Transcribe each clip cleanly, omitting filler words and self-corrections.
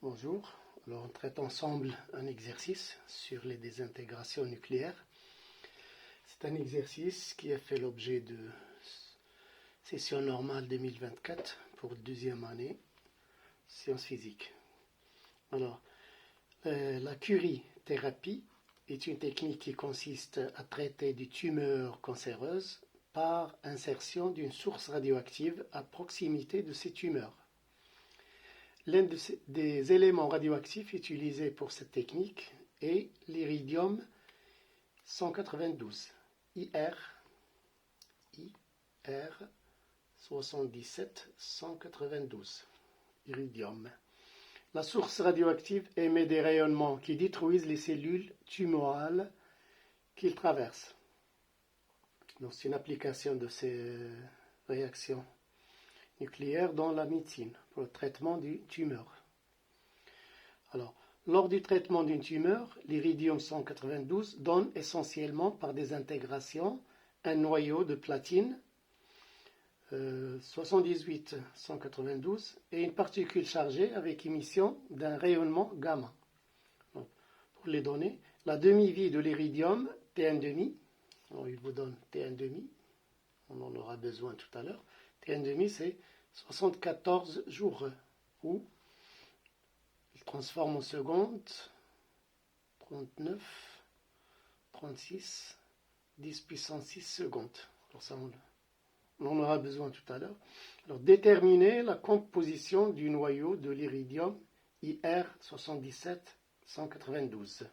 Bonjour, alors on traite ensemble un exercice sur les désintégrations nucléaires. C'est un exercice qui a fait l'objet de session normale 2024 pour deuxième année, sciences physiques. Alors, la Curie-thérapie est une technique qui consiste à traiter des tumeurs cancéreuses par insertion d'une source radioactive à proximité de ces tumeurs. L'un des éléments radioactifs utilisés pour cette technique est l'iridium 192, IR 77 192, iridium. La source radioactive émet des rayonnements qui détruisent les cellules tumorales qu'il traverse. Donc c'est une application de ces réactions nucléaire dans la médecine pour le traitement d'une tumeur. Alors, lors du traitement d'une tumeur, l'iridium 192 donne essentiellement par désintegration un noyau de platine 78-192 et une particule chargée avec émission d'un rayonnement gamma. Donc, pour les données, la demi-vie de l'iridium T1,5, alors il vous donne T1,5, on en aura besoin tout à l'heure. T1,5 c'est 74 jours, où il transforme en secondes 39, 36, 10 puissance 6 secondes. Alors ça, on en aura besoin tout à l'heure. Alors déterminer la composition du noyau de l'iridium IR 77 192.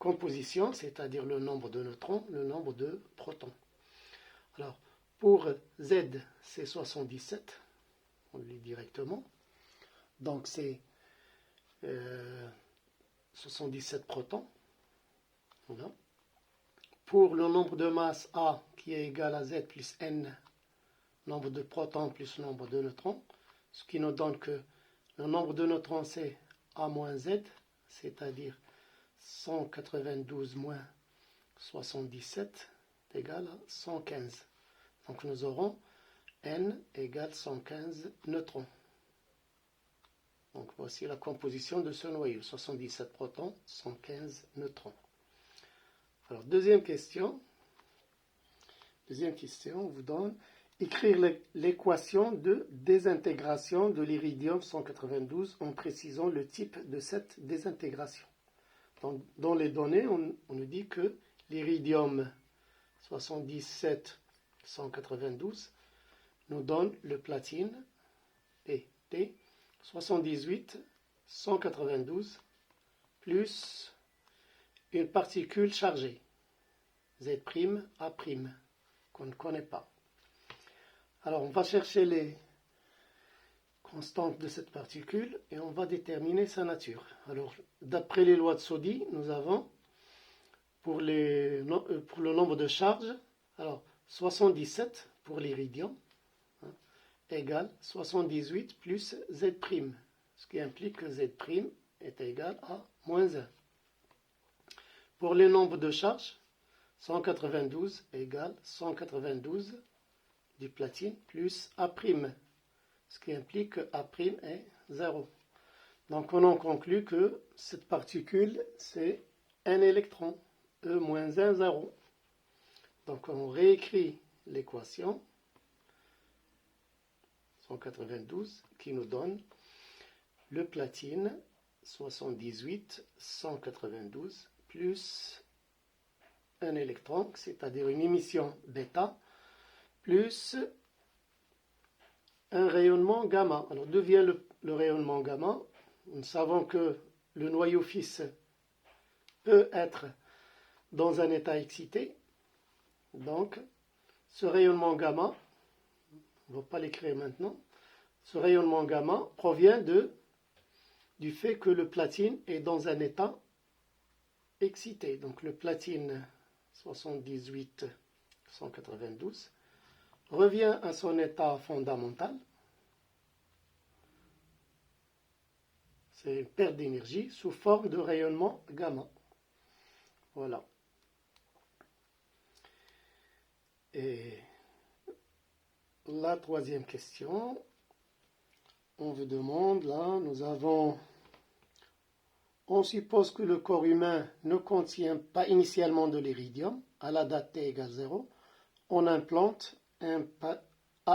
Composition, c'est-à-dire le nombre de neutrons, le nombre de protons. Alors, pour Z, c'est 77, on le lit directement. Donc, c'est 77 protons. Voilà. Pour le nombre de masse A, qui est égal à Z plus N, nombre de protons plus nombre de neutrons, ce qui nous donne que le nombre de neutrons, c'est A moins Z, c'est-à-dire 192 moins 77 est égal à 115. Donc nous aurons N égale 115 neutrons. Donc voici la composition de ce noyau. 77 protons, 115 neutrons. Alors deuxième question. Deuxième question, on vous donne écrire l'équation de désintégration de l'iridium 192 en précisant le type de cette désintégration. Donc, dans les données, on nous dit que l'iridium 77 192 nous donne le platine T 78 192 plus une particule chargée Z', A', qu'on ne connaît pas. Alors on va chercher les constantes de cette particule et on va déterminer sa nature. Alors d'après les lois de Soddy, nous avons pour le nombre de charges, alors 77 pour l'iridium, égale 78 plus Z', ce qui implique que Z' est égal à moins 1. Pour les nombres de charges, 192 égale 192 du platine plus A', ce qui implique que A' est 0. Donc on en conclut que cette particule, c'est un électron, E-1, 0. Donc on réécrit l'équation 192 qui nous donne le platine 78 192 plus un électron, c'est-à-dire une émission bêta, plus un rayonnement gamma. Alors d'où vient le rayonnement gamma? Nous savons que le noyau fils peut être dans un état excité. Donc ce rayonnement gamma, on ne va pas l'écrire maintenant, ce rayonnement gamma provient du fait que le platine est dans un état excité. Donc le platine 78 192 revient à son état fondamental. C'est une perte d'énergie sous forme de rayonnement gamma. Voilà. Et la troisième question, on vous demande, là, on suppose que le corps humain ne contient pas initialement de l'iridium, à la date t égale 0, on implante à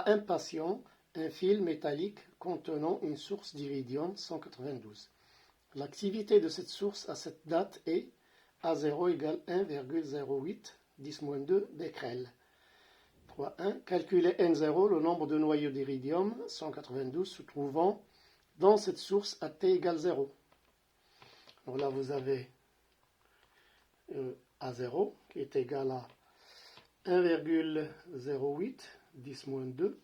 un patient un fil métallique contenant une source d'iridium 192. L'activité de cette source à cette date est A0 égale 1,08 10-2 becquerel. 3.1. Calculez N0, le nombre de noyaux d'iridium 192 se trouvant dans cette source à t égale 0. Donc là, vous avez A0 qui est égal à 1,08 10-2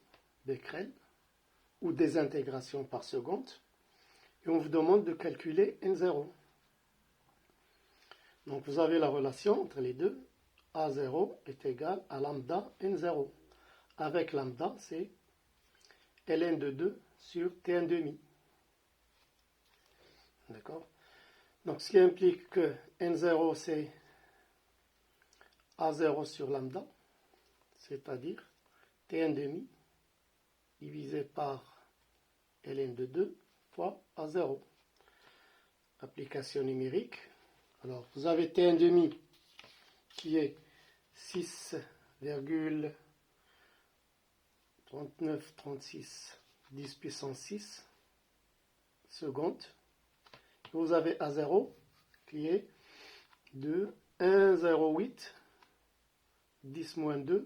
becquerel ou désintégration par seconde. Et on vous demande de calculer N0. Donc vous avez la relation entre les deux. A0 est égal à lambda N0. Avec lambda, c'est ln de 2 sur T1 demi. D'accord? Donc ce qui implique que N0 c'est A0 sur lambda, c'est-à-dire T1 demi divisé par ln de 2 fois A0. Application numérique. Alors vous avez T1 demi qui est 6,3936 10 puissance 6 secondes. Vous avez A0 qui est de 1,08 10-2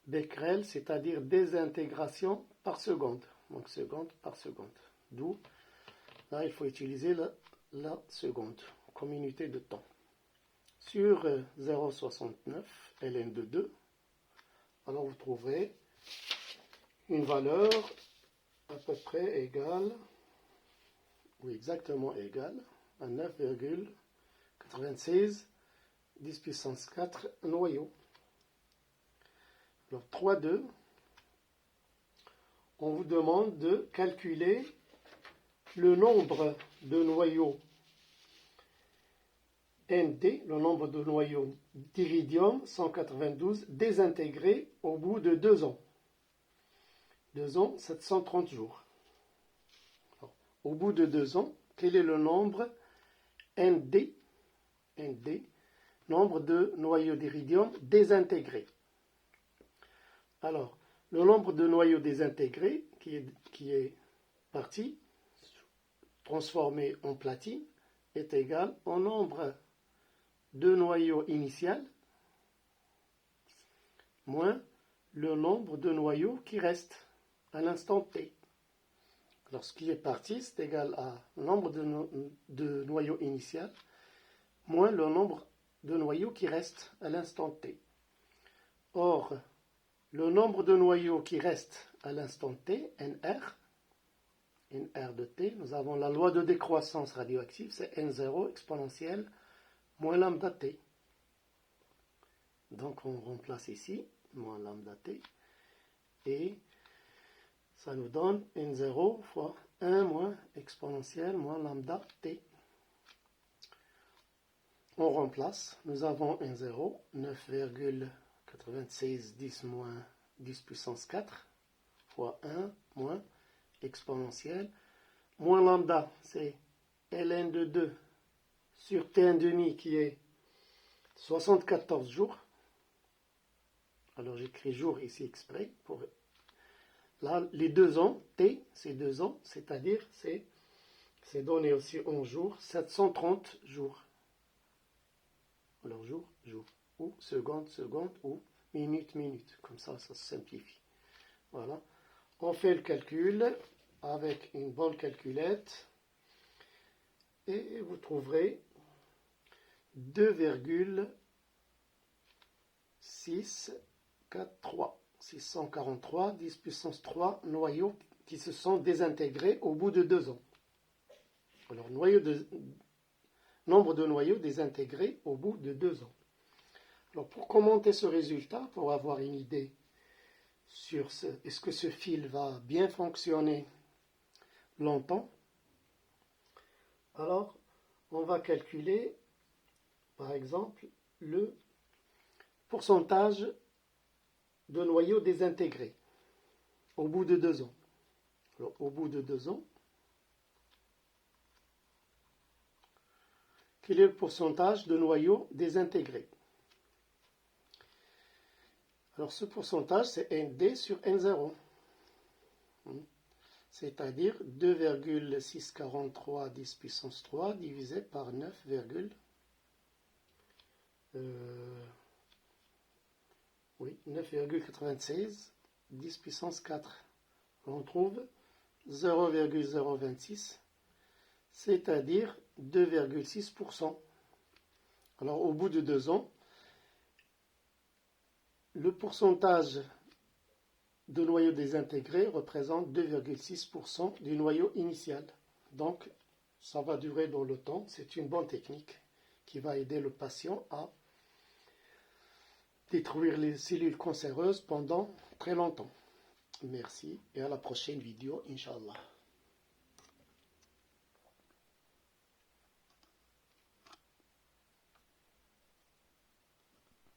becquerel, c'est-à-dire désintégration par seconde. Donc seconde par seconde. D'où, là, il faut utiliser la seconde comme unité de temps. Sur 0,69 ln de 2, alors vous trouverez une valeur à peu près égale, ou exactement égale, à 9,96 10 puissance 4 noyaux. Alors 3.2, on vous demande de calculer le nombre de noyaux ND, le nombre de noyaux d'iridium 192 désintégrés au bout de 2 ans. 2 ans, 730 jours. Alors, au bout de 2 ans, quel est le nombre ND, nombre de noyaux d'iridium désintégrés? Alors, le nombre de noyaux désintégrés qui est parti, transformé en platine, est égal au nombre de noyaux initial moins le nombre de noyaux qui restent à l'instant t. Alors ce qui est parti, c'est égal à le nombre de noyaux initial moins le nombre de noyaux qui restent à l'instant t. Or, le nombre de noyaux qui restent à l'instant t, NR de t, nous avons la loi de décroissance radioactive, c'est N0 exponentielle moins lambda t. Donc on remplace ici, moins lambda t, et ça nous donne N0 fois 1 moins exponentielle moins lambda t. On remplace, nous avons N0, 9,96 10 moins 10 puissance 4, fois 1 moins exponentielle, moins lambda, c'est ln de 2 sur T1 demi qui est 74 jours. Alors j'écris jour ici exprès. Là, les 2 ans, T, c'est 2 ans, c'est-à-dire c'est donné aussi en jours, 730 jours. Alors jour, ou seconde, ou minute, comme ça se simplifie. Voilà. On fait le calcul avec une bonne calculette et vous trouverez 643 10 puissance 3 noyaux qui se sont désintégrés au bout de 2 ans. Alors, nombre de noyaux désintégrés au bout de 2 ans. Alors, pour commenter ce résultat, pour avoir une idée sur est-ce que ce fil va bien fonctionner longtemps, alors on va calculer, par exemple, le pourcentage de noyaux désintégrés au bout de 2 ans. Alors, au bout de 2 ans, quel est le pourcentage de noyaux désintégrés? Alors ce pourcentage, c'est ND sur N0. C'est-à-dire 2,643 10 puissance 3 divisé par 9,96 10 puissance 4. On trouve 0,026, c'est-à-dire 2,6%. Alors au bout de 2 ans, le pourcentage de noyaux désintégrés représente 2,6% du noyau initial. Donc, ça va durer dans le temps. C'est une bonne technique qui va aider le patient à détruire les cellules cancéreuses pendant très longtemps. Merci et à la prochaine vidéo, Inch'Allah.